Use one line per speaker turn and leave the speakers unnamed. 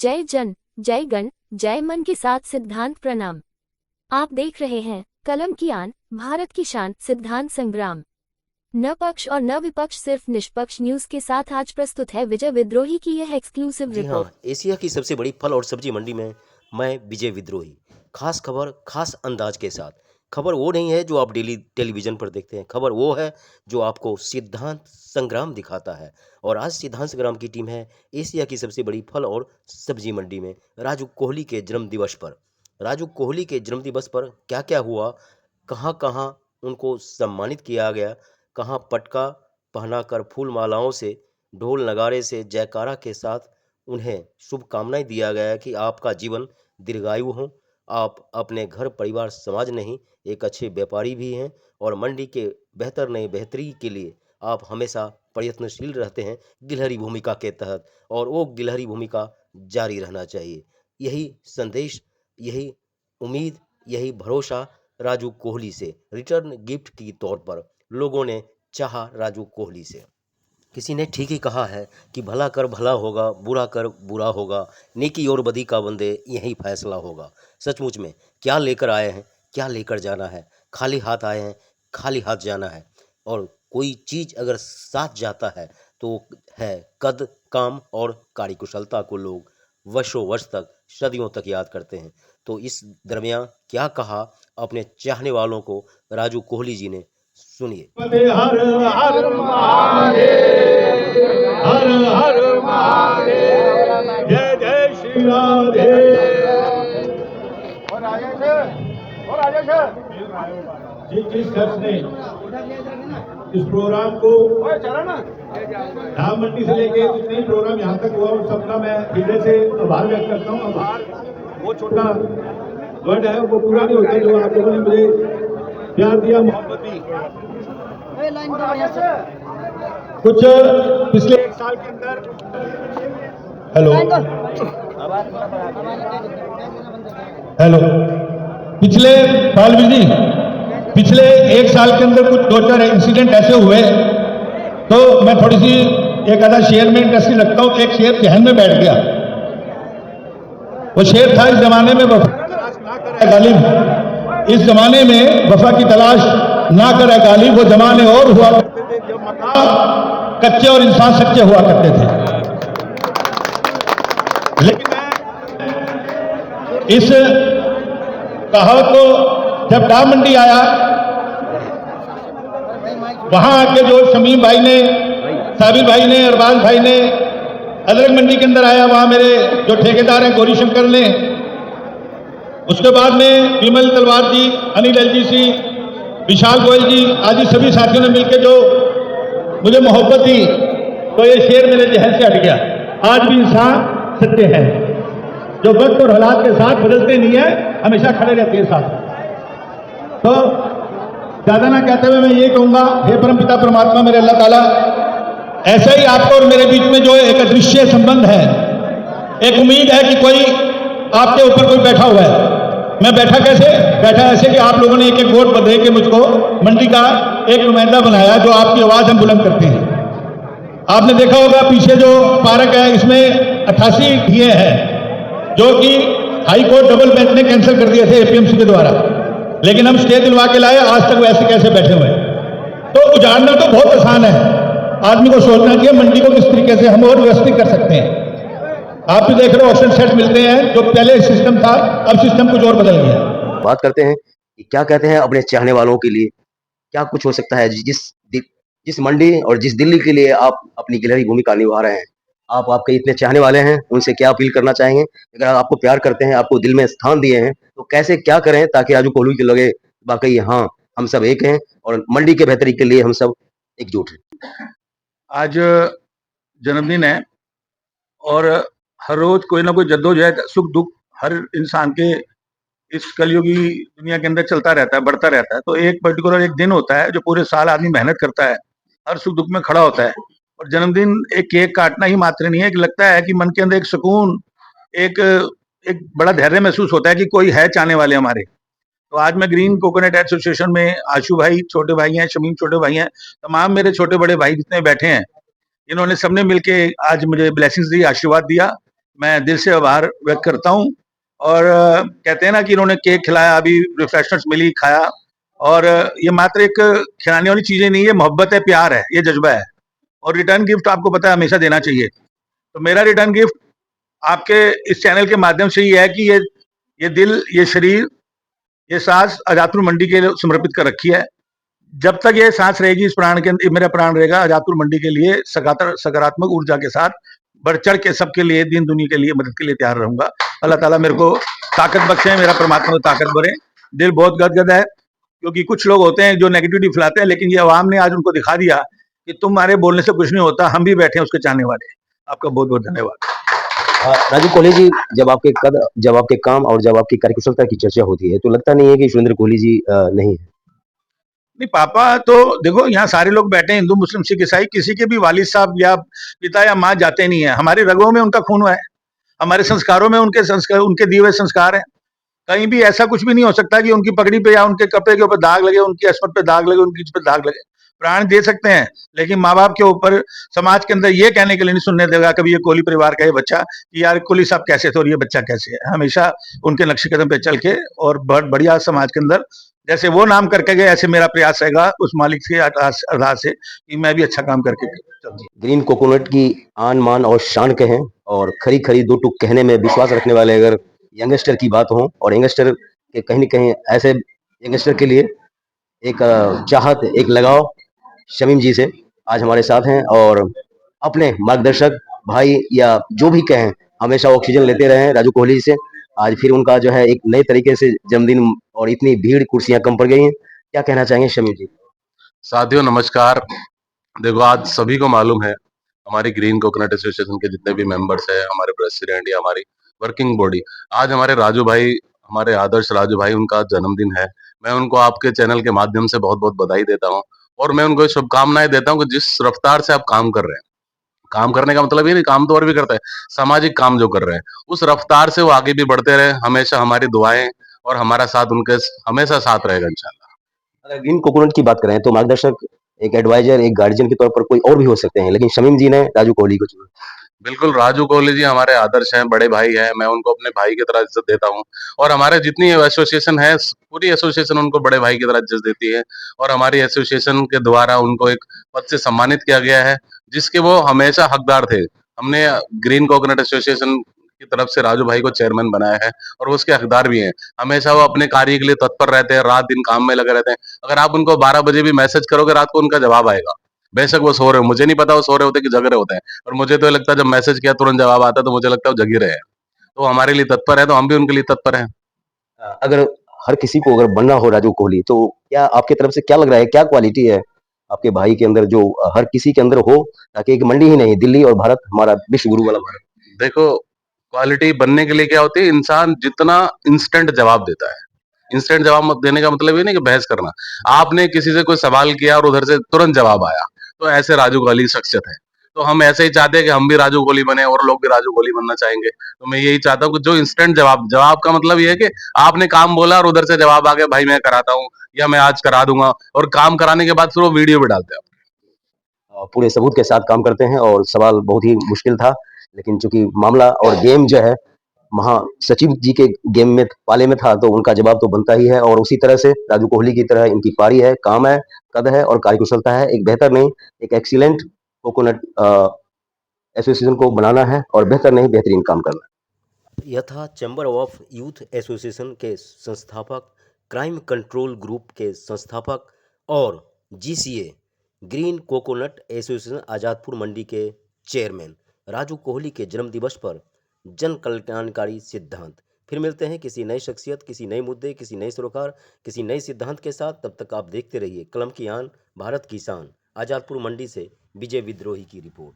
जय जन, जय गण, जय मन के साथ सिद्धांत प्रणाम। आप देख रहे हैं कलम की आन, भारत की शान, सिद्धांत संग्राम। न पक्ष और न विपक्ष, सिर्फ निष्पक्ष न्यूज के साथ आज प्रस्तुत है विजय विद्रोही की यह एक्सक्लूसिव
जी
रिपोर्ट।
हाँ, एशिया की सबसे बड़ी फल और सब्जी मंडी में मैं विजय विद्रोही। खास खबर, खास अंदाज के साथ। खबर वो नहीं है जो आप डेली टेलीविजन पर देखते हैं, खबर वो है जो आपको सिद्धांत संग्राम दिखाता है। और आज सिद्धांत संग्राम की टीम है एशिया की सबसे बड़ी फल और सब्जी मंडी में राजू कोहली के जन्म दिवस पर। राजू कोहली के जन्म दिवस पर क्या क्या हुआ, कहाँ कहाँ उनको सम्मानित किया गया, कहाँ पटका पहनाकर फूल मालाओं से, ढोल नगाड़े से, जयकारा के साथ उन्हें शुभकामनाएं दिया गया कि आपका जीवन दीर्घायु हो। आप अपने घर परिवार समाज नहीं, एक अच्छे व्यापारी भी हैं और मंडी के बेहतर नए बेहतरी के लिए आप हमेशा प्रयत्नशील रहते हैं गिलहरी भूमिका के तहत, और वो गिलहरी भूमिका जारी रहना चाहिए। यही संदेश, यही उम्मीद, यही भरोसा राजू कोहली से रिटर्न गिफ्ट की तौर पर लोगों ने चाहा राजू कोहली से। किसी ने ठीक ही कहा है कि भला कर भला होगा, बुरा कर बुरा होगा, नेकी और बदी का बंदे यही फैसला होगा। सचमुच में क्या लेकर आए हैं, क्या लेकर जाना है। खाली हाथ आए हैं, खाली हाथ जाना है। और कोई चीज़ अगर साथ जाता है तो है कद, काम और कार्यकुशलता को लोग वर्षों वर्ष तक, सदियों तक याद करते हैं। तो इस दरमियान क्या कहा अपने चाहने वालों को राजू कोहली जी ने, सुनिए।
हर हर महादेव, हर हर महादेव, जय जय श्री राधे। जिस शख्स ने इस प्रोग्राम को धाम मंडी से लेके जितने ही प्रोग्राम यहाँ तक हुआ उन सबका मैं हृदय से आभार व्यक्त करता हूँ। आभार वो छोटा वर्ड है, वो पूरा नहीं होता जो आप लोगों ने मुझे प्यार दिया, मोहब्बत दी। कुछ पिछले एक साल के अंदर, हेलो पिछले पालवी जी, पिछले एक साल के अंदर कुछ 2-4 इंसिडेंट ऐसे हुए तो मैं थोड़ी सी एक आधा शेर में इंटरेस्टिंग रखता हूँ। एक शेर जहन में बैठ गया। वो शेर था, इस जमाने में वफा की तलाश ना करे गालिब, इस जमाने में वफा की तलाश ना करे गालिब। वो जमाने और हुआ करते थे जब मकाम कच्चे और इंसान सच्चे हुआ करते थे। लेकिन मैं इस कहावत को जब डाक मंडी आया, वहां आके जो शमीम भाई ने, साबिर भाई ने, अरबाज भाई ने, अदरक मंडी के अंदर आया, वहां मेरे जो ठेकेदार हैं गौरी शंकर ने, उसके बाद में विमल तलवार जी, अनिल एलजी सी, विशाल गोयल जी आदि सभी साथियों ने मिलकर जो मुझे मोहब्बत दी, तो ये शेर मेरे जहन से हट गया। आज भी इंसान सच्चे हैं, जो वक्त और हालात के साथ बदलते नहीं है, हमेशा खड़े रहते हैं साथ। तो ज्यादा ना कहते हुए मैं ये कहूंगा, हे परम पिता परमात्मा मेरे अल्लाह ताला, ऐसा ही आपको और मेरे बीच में जो एक अदृश्य संबंध है, एक उम्मीद है कि कोई आपके ऊपर कोई बैठा हुआ है। मैं बैठा कैसे? बैठा ऐसे कि आप लोगों ने एक एक वोट दे के मुझको मंडी का एक नुमाइंदा बनाया, जो आपकी आवाज हम बुलंद करते हैं। आपने देखा होगा पीछे जो पार्क है, इसमें 88 दिए हैं जो कि हाई कोर्ट डबल बेंच ने कैंसिल कर दिए थे एपीएमसी के द्वारा, लेकिन हम स्टे दिलवा के लाए। आज तक वैसे कैसे बैठे हुए हैं। तो उजाड़ना तो बहुत आसान है, आदमी को सोचना चाहिए मंडी को किस तरीके से हम और व्यवस्थित कर सकते हैं। आप भी देख रहे हो ऑक्शन सेट मिलते हैं, जो पहले सिस्टम था अब सिस्टम कुछ और बदल गया।
बात करते हैं कि क्या कहते हैं अपने चाहने वालों के लिए, क्या कुछ हो सकता है जिस मंडी और जिस दिल्ली के लिए आप अपनी गिलहरी भूमिका निभा रहे हैं। आप आपके इतने चाहने वाले हैं, उनसे क्या अपील करना चाहेंगे? अगर आपको प्यार करते हैं, आपको दिल में स्थान दिए हैं, तो कैसे क्या करें ताकि राजू कोहली को लगे वाकई हाँ हम सब एक हैं और मंडी के बेहतरी के लिए हम सब एकजुट हैं।
आज जन्मदिन है और हर रोज कोई ना कोई जद्दोजहद, सुख दुख हर इंसान के इस कलयुगी दुनिया के अंदर चलता रहता है, बढ़ता रहता है। तो एक पर्टिकुलर एक दिन होता है जो पूरे साल आदमी मेहनत करता है, हर सुख दुख में खड़ा होता है। और जन्मदिन एक केक काटना ही मात्र नहीं है, कि लगता है कि मन के अंदर एक सुकून, एक एक बड़ा धैर्य महसूस होता है कि कोई है चाहने वाले हमारे। तो आज मैं ग्रीन कोकोनट एसोसिएशन में, आशु भाई छोटे भाई हैं, शमीम छोटे भाई हैं, तमाम मेरे छोटे बड़े भाई जितने बैठे हैं, इन्होंने सबने मिलके आज मुझे ब्लेसिंग्स दी, आशीर्वाद दिया मैं दिल से आभार व्यक्त करता हूँ। और कहते हैं ना कि इन्होंने केक खिलाया, अभी रिफ्रेशमेंट्स मिली, खाया। और ये मात्र एक खिलाने वाली चीजें नहीं है, मोहब्बत है, प्यार है, ये जज्बा है। और रिटर्न गिफ्ट आपको पता है हमेशा देना चाहिए। तो मेरा रिटर्न गिफ्ट आपके इस चैनल के माध्यम से ये है कि ये दिल, ये शरीर, ये सांस आजादपुर मंडी के लिए समर्पित कर रखी है। जब तक ये सांस रहेगी, इस प्राण के अंदर मेरा प्राण रहेगा, आजादपुर मंडी के लिए सकारात्मक ऊर्जा के साथ बढ़ चढ़ के सबके लिए, दीन दुनिया के लिए मदद के लिए तैयार रहूंगा। अल्लाह ताला मेरे को ताकत बख्शे, मेरा परमात्मा को ताकत भरे। दिल बहुत गदगद है, क्योंकि कुछ लोग होते हैं जो नेगेटिविटी फैलाते हैं, लेकिन ये अवाम ने आज उनको दिखा दिया कि तुम्हारे बोलने से कुछ नहीं होता, हम भी बैठे हैं उसके चाहने वाले। आपका बहुत बहुत धन्यवाद।
राजू कोहली जी, जब आपके काम और जब आपकी कार्यकुशलता की चर्चा होती है तो लगता नहीं है कि सुरेंद्र कोहली जी नहीं है?
नहीं, पापा तो देखो, यहाँ सारे लोग बैठे हैं, हिंदू मुस्लिम सिख ईसाई, किसी के भी वालिद साहब या पिता या माँ जाते नहीं है। हमारी रगों में उनका खून है, हमारे संस्कारों में उनके संस्कार, उनके दिए हुए संस्कार हैं। कहीं भी ऐसा कुछ भी नहीं हो सकता कि उनकी पगड़ी पे या उनके कपड़े के ऊपर दाग लगे, उनकी अस्मत पे दाग लगे, उनकी चीज पे दाग लगे। प्राण दे सकते हैं, लेकिन माँ बाप के ऊपर समाज के अंदर ये कहने के लिए नहीं सुनने देगा कभी ये कोहली परिवार का ये बच्चा कि यार कोहली साहब कैसे थे और ये बच्चा कैसे है। हमेशा उनके नक्शे कदम पे चल के और बहुत बढ़िया समाज के अंदर जैसे वो नाम करके गए, ऐसे मेरा प्रयास रहेगा उस मालिक से अरदास से कि मैं भी अच्छा काम करके चलूं।
ग्रीन कोकोनट की आन मान और शान कहें और खरी खरी दो टूक कहने में विश्वास रखने वाले अगर यंगस्टर की बात हो, और यंगस्टर के कहीं न कहीं ऐसे यंगस्टर के लिए एक चाहत, एक लगाव शमीम जी से आज हमारे साथ हैं, और अपने मार्गदर्शक भाई या जो भी कहें, हमेशा ऑक्सीजन लेते रहे हैं राजू कोहली जी से। आज फिर उनका जो है एक नए तरीके से जन्मदिन, और इतनी भीड़, कुर्सियां कम पड़ गई हैं। क्या कहना चाहेंगे शमीम जी?
साथियों नमस्कार। देखो, आज सभी को मालूम है, हमारी ग्रीन कोकोनट एसोसिएशन के जितने भी मेंबर्स हैं, हमारे प्रेसिडेंट या हमारी वर्किंग बॉडी, आज हमारे राजू भाई, हमारे आदर्श राजू भाई, उनका जन्मदिन है। मैं उनको आपके चैनल के माध्यम से बहुत बहुत बधाई देता हूँ, और मैं उनको शुभकामनाएं देता हूँ कि जिस रफ्तार से आप काम कर रहे हैं, काम करने का मतलब ये नहीं, काम तो और भी करता है, सामाजिक काम जो कर रहे हैं, उस रफ्तार से वो आगे भी बढ़ते रहे। हमेशा हमारी दुआएं और हमारा साथ उनके हमेशा साथ रहेगा इंशाल्लाह।
अगर ग्रीन कोकोनट की बात करें तो मार्गदर्शक, एक एडवाइजर, एक गार्जियन के तौर पर कोई और भी हो सकते हैं, लेकिन शमीम जी ने राजू कोहली को चुना।
बिल्कुल, राजू कोहली जी हमारे आदर्श हैं, बड़े भाई हैं, मैं उनको अपने भाई की तरह इज़्ज़त देता हूँ, और हमारे जितनी एसोसिएशन है, पूरी एसोसिएशन उनको बड़े भाई की तरह इज़्ज़त देती है, और हमारी एसोसिएशन के द्वारा उनको एक पद से सम्मानित किया गया है, जिसके वो हमेशा हकदार थे। हमने ग्रीन कोकोनट एसोसिएशन की तरफ से राजू भाई को चेयरमैन बनाया है, और वो उसके हकदार भी हैं। हमेशा वो अपने कार्य के लिए तत्पर रहते हैं, रात-दिन काम में लगे रहते हैं। अगर आप उनको 12 बजे भी मैसेज करोगे रात को, उनका जवाब आएगा। बेशक वो सो रहे हो, मुझे नहीं पता वो सो रहे होते हैं कि जग रहे होते हैं। और मुझे तो ये लगता है जब मैसेज किया तुरंत जवाब आता है, तो मुझे लगता है वो जग ही रहे हैं। तो हमारे लिए तत्पर है, तो हम भी उनके लिए तत्पर हैं।
अगर हर किसी को अगर बनना हो राजू कोहली, तो क्या आपकी तरफ से क्या लग रहा है, क्या क्वालिटी है आपके भाई के अंदर जो हर किसी के अंदर हो, ताकि एक मंडी ही नहीं, दिल्ली और भारत, हमारा विश्व गुरु वाला भारत?
देखो, क्वालिटी बनने के लिए क्या होती है, इंसान जितना इंस्टेंट जवाब देता है। इंस्टेंट जवाब मत देने का मतलब ये नहीं कि बहस करना। आपने किसी से कोई सवाल किया और उधर से तुरंत जवाब आया, तो ऐसे राजू कोहली शख्सियत है। तो हम ऐसे ही चाहते हैं कि हम भी राजू कोहली बने, और लोग भी राजू कोहली बनना चाहेंगे। तो मैं यही चाहता हूँ कि जो इंस्टेंट जवाब का मतलब ये है कि आपने काम बोला और उधर से जवाब आ गया, भाई मैं कराता हूँ, या मैं आज करा दूंगा, और काम कराने के बाद फिर वो वीडियो भी डालते हैं।
पूरे सबूत के साथ काम करते हैं, और सवाल बहुत ही मुश्किल था, लेकिन चूंकि मामला और गेम जो है महासचिव जी के गेम में, पाले में था, तो उनका जवाब तो बनता ही है। और उसी तरह से राजू कोहली की तरह इनकी पारी है, काम है, कद है और कार्यकुशलता है। एक बेहतर नहीं, एक एक्सीलेंट कोकोनट एसोसिएशन को बनाना है, और बेहतर नहीं, बेहतरीन काम करना है। यह था चैम्बर ऑफ यूथ एसोसिएशन के संस्थापक, क्राइम कंट्रोल ग्रुप के संस्थापक और GCA green coconut association Azadpur Mandi के चेयरमैन राजू कोहली के जन्म दिवस पर जन कल्याणकारी सिद्धांत। फिर मिलते हैं किसी नई शख्सियत, किसी नए मुद्दे, किसी नए सरोकार, किसी नए सिद्धांत के साथ। तब तक आप देखते रहिए कलम की आन, भारत की शान। आज़ादपुर मंडी से विजय विद्रोही की रिपोर्ट।